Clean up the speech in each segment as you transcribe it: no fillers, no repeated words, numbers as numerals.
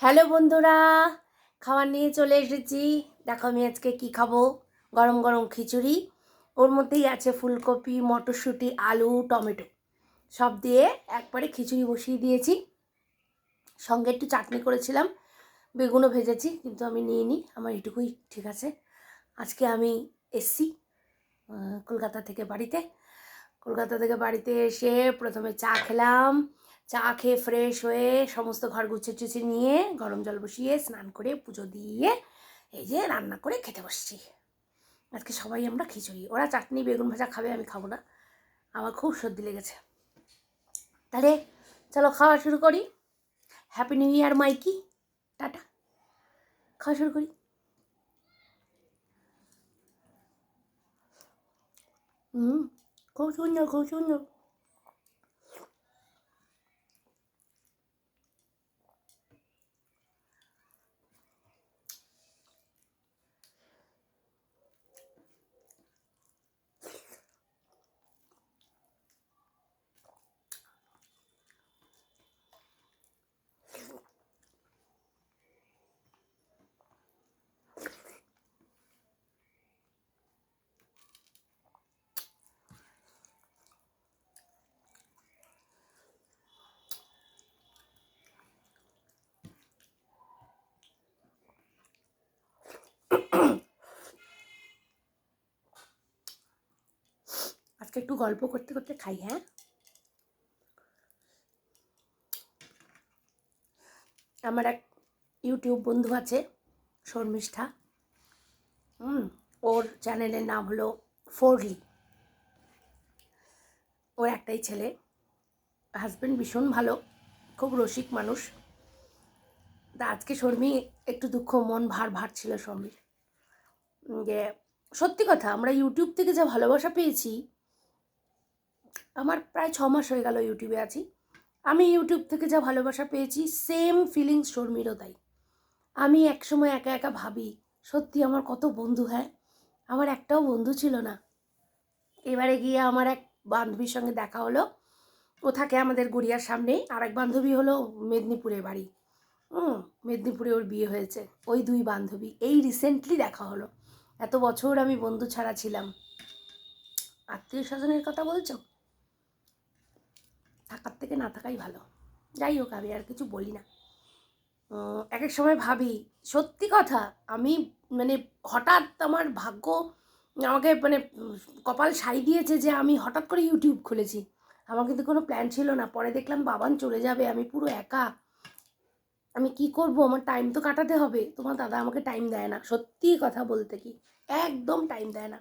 Hello বন্ধুরা, খাবার নিয়ে চলে এসেছি। দেখো আমি আজকে কি খাবো। গরম গরম খিচুড়ি, ওর মধ্যেই আছে ফুলকপি, মটরশুঁটি, আলু, টমেটো সব দিয়ে একবারে খিচুড়ি বসিয়ে দিয়েছি। সঙ্গে একটু চাটনি করেছিলাম, বেগুনও ভেজেছি, কিন্তু আমি নিইনি, আমার এটুকুই ঠিক আছে। আজকে আমি এসছি কলকাতা থেকে বাড়িতে এসে প্রথমে চা খেলাম। চা খেয়ে ফ্রেশ হয়ে সমস্ত ঘর গুছিয়ে টুছিয়ে নিয়ে গরম জল বসিয়ে স্নান করে পুজো দিয়ে এই যে রান্না করে খেতে বসছি। আজকে সবাই আমরা খিচুড়ি, ওরা চাটনি বেগুন ভাজা খাবে, আমি খাবো না, আমার খুব সর্দি লেগেছে। তাহলে চলো খাওয়া শুরু করি। হ্যাপি নিউ ইয়ার মাইকি, টাটা, খাওয়া শুরু করি। খুব সুন্দর, খুব সুন্দর। আজকে একটু গল্প করতে করতে খাই। হ্যাঁ, আমার এক ইউটিউব বন্ধু আছে, শর্মিষ্ঠা। ওর চ্যানেলের নাম হলো ফোরলি। ওর একটাই ছেলে, হাজব্যান্ড ভীষণ ভালো, খুব রসিক মানুষ। তা আজকে শর্মি একটু দুঃখ, মন ভার ভার ছিল শর্মির, যে সত্যি কথা, আমরা ইউটিউব থেকে যা ভালোবাসা পেয়েছি। আমার প্রায় 6 মাস হয়ে গেল ইউটিউবে আছি। আমি ইউটিউব থেকে যা ভালোবাসা পেয়েছি, সেম ফিলিংস শর্মিরও তাই। আমি একসময় একা একা ভাবি, সত্যি আমার কত বন্ধু। হ্যাঁ, আমার একটাও বন্ধু ছিল না। এবারে গিয়ে আমার এক বান্ধবীর সঙ্গে দেখা হলো। ও থাকে আমাদের গড়িয়ার সামনেই, আর এক বান্ধবী হলো মেদিনীপুরে বাড়ি। মেদিনীপুরে ওর বিয়ে হয়েছে। ওই দুই বান্ধবী এই রিসেন্টলি দেখা হলো। এত বছর আমি বন্ধু ছাড়া ছিলাম। আত্মীয় স্বজনের কথা বলছো, থাকার থেকে না থাকাই ভালো। যাই হোক, আমি আর কিছু বলি না। এক এক সময় ভাবি, সত্যি কথা, আমি মানে হঠাৎ আমার ভাগ্য আমাকে মানে কপাল সাই দিয়েছে যে আমি হঠাৎ করে ইউটিউব খুলেছি। আমার কিন্তু কোনো প্ল্যান ছিল না। পরে দেখলাম বাবান চলে যাবে, আমি পুরো একা, আমি কি করব, আমার টাইম তো কাটাতে হবে। তোমার দাদা আমাকে টাইম দেয় না, সত্যি কথা বলতে কি, একদম টাইম দেয় না।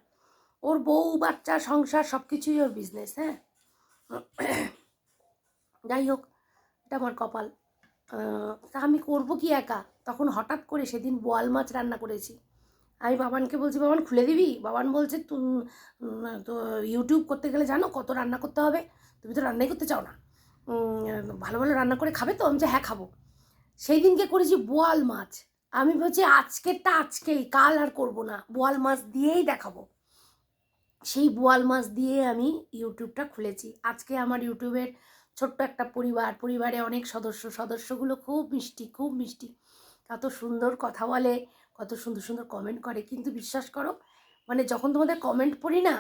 ওর বউ বাচ্চা সংসার সব কিছুই ওর বিজনেস। হ্যাঁ, যাই হোক, এটা আমার কপাল। তা আমি করবো কি একা। তখন হঠাৎ করে সেদিন বোয়াল মাছ রান্না করেছি। আমি বাবানকে বলছি, বাবান খুলে দিবি? বাবান বলছে, তো ইউটিউব করতে গেলে জানো কত রান্না করতে হবে, তুমি তো রান্নাই করতে চাও না, ভালো ভালো রান্না করে খাবে তো? আমি যে হ্যাঁ খাবো। সেই দিনকে করেছি বোয়াল মাছ। আমি বলছি আজকেরটা আজকেই, কাল আর করব না, বোয়াল মাছ দিয়েই দেখাবো। সেই বোয়াল মাছ দিয়ে আমি ইউটিউবটা খুলেছি। আজকে আমার ইউটিউবের ছোট্ট একটা পরিবারে অনেক সদস্যগুলো খুব মিষ্টি, খুব মিষ্টি, কত সুন্দর কথা বলে, কত সুন্দর সুন্দর কমেন্ট করে। কিন্তু বিশ্বাস করো, মানে যখন তোমাদের কমেন্ট পড়ি না,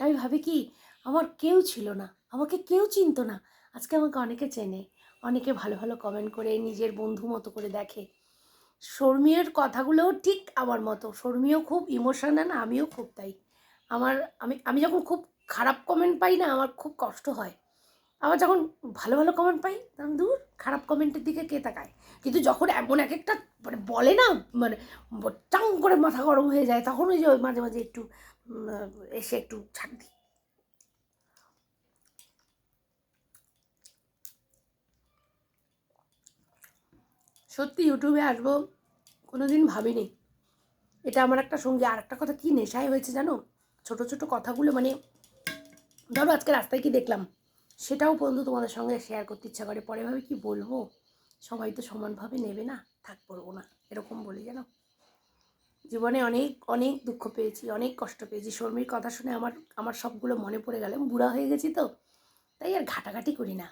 আমি ভাবি কি, আমার কেউ ছিল না, আমাকে কেউ চিনতো না। আজকে আমাকে অনেকে চেনে, অনেকে ভালো ভালো কমেন্ট করে নিজের বন্ধু মতো করে দেখে। শর্মির কথাগুলোও ঠিক আমার মতো, শর্মিও খুব ইমোশনাল, আমিও খুব তাই। আমার আমি আমি যখন খুব খারাপ কমেন্ট পাই না, আমার খুব কষ্ট হয়। আবার যখন ভালো ভালো কমেন্ট পাই, তখন দূর, খারাপ কমেন্টের দিকে কে তাকায়। কিন্তু যখন এমন এক একটা মানে বলে না, মানে টাং করে মাথা গরম হয়ে যায়, তখন ওই যে মাঝে মাঝে একটু এসে একটু ছাড় দিই। সত্যি ইউটিউবে আসবো কোনো দিন ভাবিনি। এটা আমার একটা সঙ্গী। আর একটা কথা, কি নেশায় হয়েছে জানো, ছোট ছোট কথাগুলো, মানে ধরো আজকে রাস্তায় কি দেখলাম, সেটাও পর্যন্ত তোমাদের সঙ্গে শেয়ার করতে ইচ্ছা করে। পরে ভাবে কি বলবো, সবাই তো সমানভাবে নেবে না, থাক বলবো না, এরকম বলি যেন। জীবনে অনেক অনেক দুঃখ পেয়েছি, অনেক কষ্ট পেয়েছি। শর্মির কথা শুনে আমার আমার সবগুলো মনে পড়ে গেল। বুড়া হয়ে গেছি তো, তাই আর ঘাটাঘাটি করি না।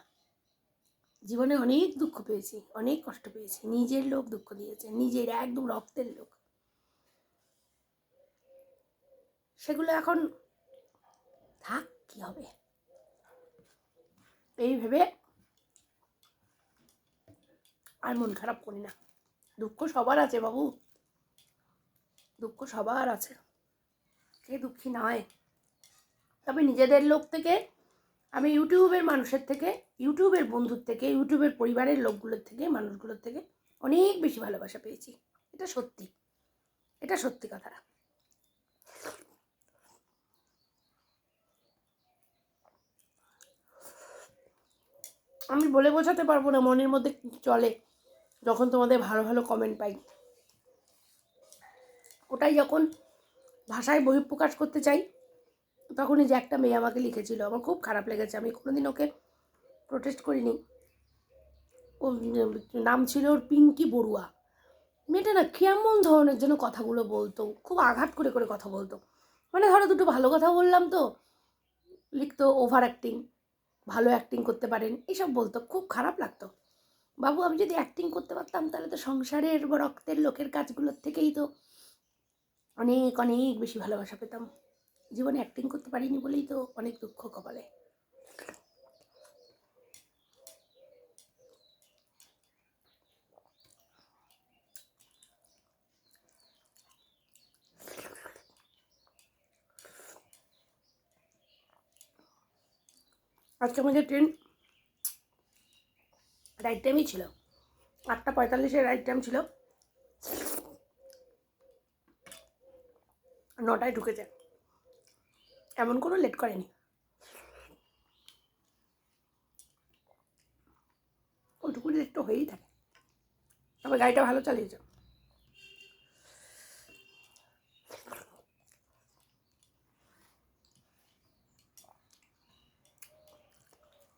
জীবনে অনেক দুঃখ পেয়েছি, অনেক কষ্ট পেয়েছি, নিজের লোক দুঃখ দিয়েছে, নিজের একদম রক্তের লোক। সেগুলো এখন থাক, কি হবে এই ভেবে আর মন খারাপ করি না। দুঃখ সবার আছে বাবু, দুঃখ সবার আছে, কে দুঃখী নয়। তবে নিজেদের লোক থেকে, আমি ইউটিউবের মানুষের থেকে, ইউটিউবের বন্ধুর থেকে, ইউটিউবের পরিবারের লোকগুলোর থেকে, মানুষগুলোর থেকে অনেক বেশি ভালোবাসা পেয়েছি। এটা সত্যি, এটা সত্যি কথা। আমি বলে বোঝাতে পারবো না মনের মধ্যে কি চলে যখন তোমাদের ভালো ভালো কমেন্ট পাই। ওটাই যখন ভাষায় বহিঃপ্রকাশ করতে চাই, তখনই যে একটা মেয়ে আমাকে লিখেছিল, আমার খুব খারাপ লেগেছে। আমি কোনোদিন ওকে প্রোটেস্ট করিনি। ও নাম ছিল ওর পিঙ্কি বড়ুয়া। মেয়েটা না কেমন ধরনের যেন কথাগুলো বলতো, খুব আঘাত করে করে কথা বলতো। মানে ধরো দুটো ভালো কথা বললাম তো লিখতো ওভার অ্যাক্টিং, ভালো অ্যাক্টিং করতে পারেন, এইসব বলতো, খুব খারাপ লাগতো। বাবু আমি যদি অ্যাক্টিং করতে পারতাম তাহলে তো সংসারের বা রক্তের লোকের কাজগুলোর থেকেই তো অনেক অনেক বেশি ভালোবাসা পেতাম। জীবনে অ্যাক্টিং করতে পারিনি বলেই তো অনেক দুঃখ কপালে। আজকে আমাদের ট্রেন রাইট টাইমই ছিল, 8:45 রাইট টাইম ছিল, 9টায় ঢুকেছে, এমন কোনো লেট করেনি। ওইটুকু লেট তো হয়েই থাকে, তবে গাড়িটা ভালো চালিয়েছে।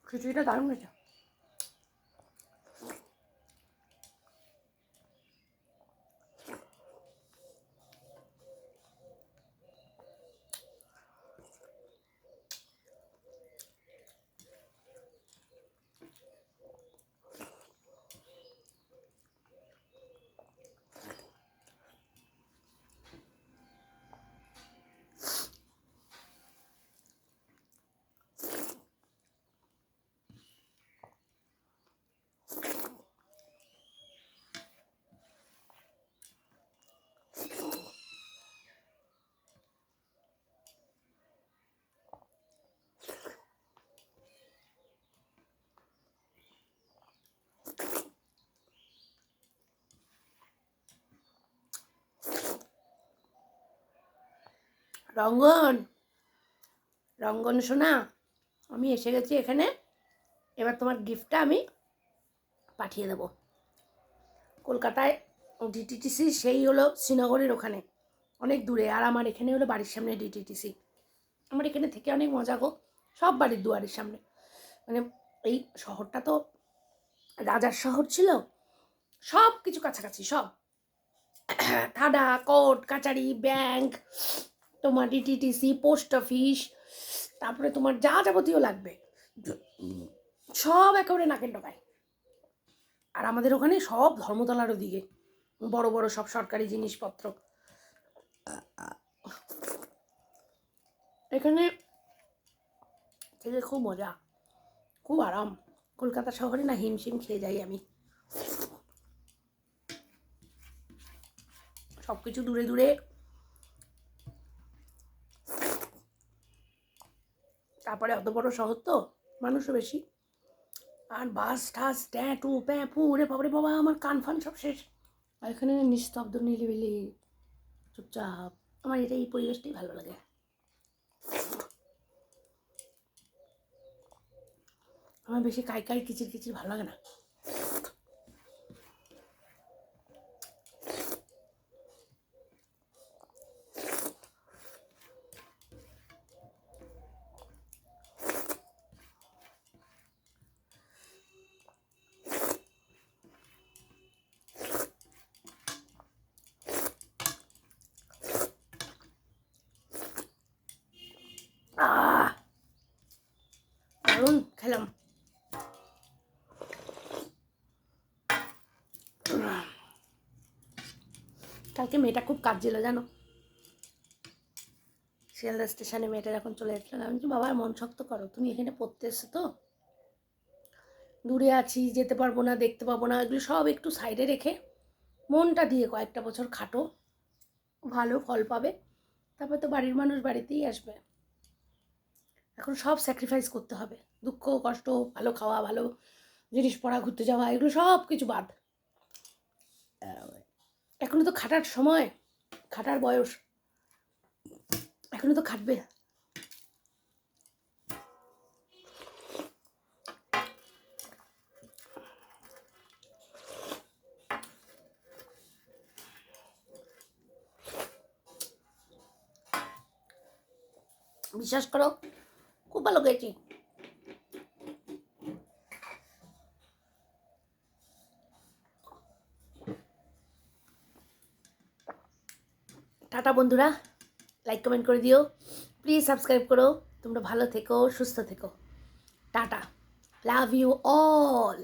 খিচুড়িটা দারুণ হয়েছে। রঙ্গন, রঙ্গন সোনা, আমি এসে গেছি এখানে, এবার তোমার গিফটটা আমি পাঠিয়ে দেবো। কলকাতায় ডিটিটিসি সেই হলো শ্রীনগরের ওখানে, অনেক দূরে, আর আমার এখানে হলো বাড়ির সামনে ডিটিটিসি। আমার এখানে থেকে অনেক মজা গো, সব বাড়ির দুয়ারের সামনে। মানে এই শহরটা তো রাজার শহর ছিল, সব কিছু কাছাকাছি, সব থানা, কোর্ট কাচারি, ব্যাংক, তোমার ডিটিটিসি, পোস্ট অফিস, তারপরে তোমার যা যাবতীয় লাগবে সব একেবারে নাকের ডগায়। আর আমাদের ওখানে সব ধর্মতলার ওদিকে বড় বড় সব সরকারি জিনিসপত্র। এখানে থেকে খুব মজা, খুব আরাম। কলকাতা শহরে না হিমশিম খেয়ে যাই আমি, সব কিছু দূরে দূরে, তারপরে অত বড় শহর তো মানুষও বেশি, আর বাস টাস ট্যাটু প্যাপু, ওরে বাবারে বাবা, আমার কান ফান সব শেষ। আর এখানে নিস্তব্ধ নিরিবিলি, চুপচাপ, আমার এটা এই পরিবেশটাই ভালো লাগে। আমার বেশি কাই কাই কিচির কিচির ভালো লাগে না। দারুণ খেলাম। কালকে মেয়েটা খুব কাঁদছিল জানো, শিয়ালদা স্টেশনে মেয়েটা যখন চলে যাচ্ছিল, আমি বলছি বাবার মন শক্ত করো, তুমি এখানে পড়তে এসছো তো, দূরে আছি, যেতে পারবো না, দেখতে পাবো না, এগুলো সব একটু সাইডে রেখে মনটা দিয়ে কয়েকটা বছর খাটো, ভালো ফল পাবে, তারপর তো বাড়ির মানুষ বাড়িতেই আসবে। এখন সব স্যাক্রিফাইস করতে হবে, দুঃখ কষ্ট, ভালো খাওয়া, ভালো জিনিস পড়া, ঘুরতে যাওয়া, এগুলো সব কিছু বাদ। এখনো তো খাটার সময়, খাটার বয়স, এখনো তো খাটবে। বিশ্বাস করো খুব ভালো খেয়েছি। টাটা বন্ধুরা, লাইক কমেন্ট করে দিও, প্লিজ সাবস্ক্রাইব করো, তোমরা ভালো থেকো, সুস্থ থেকো, টাটা, লাভ ইউ অল।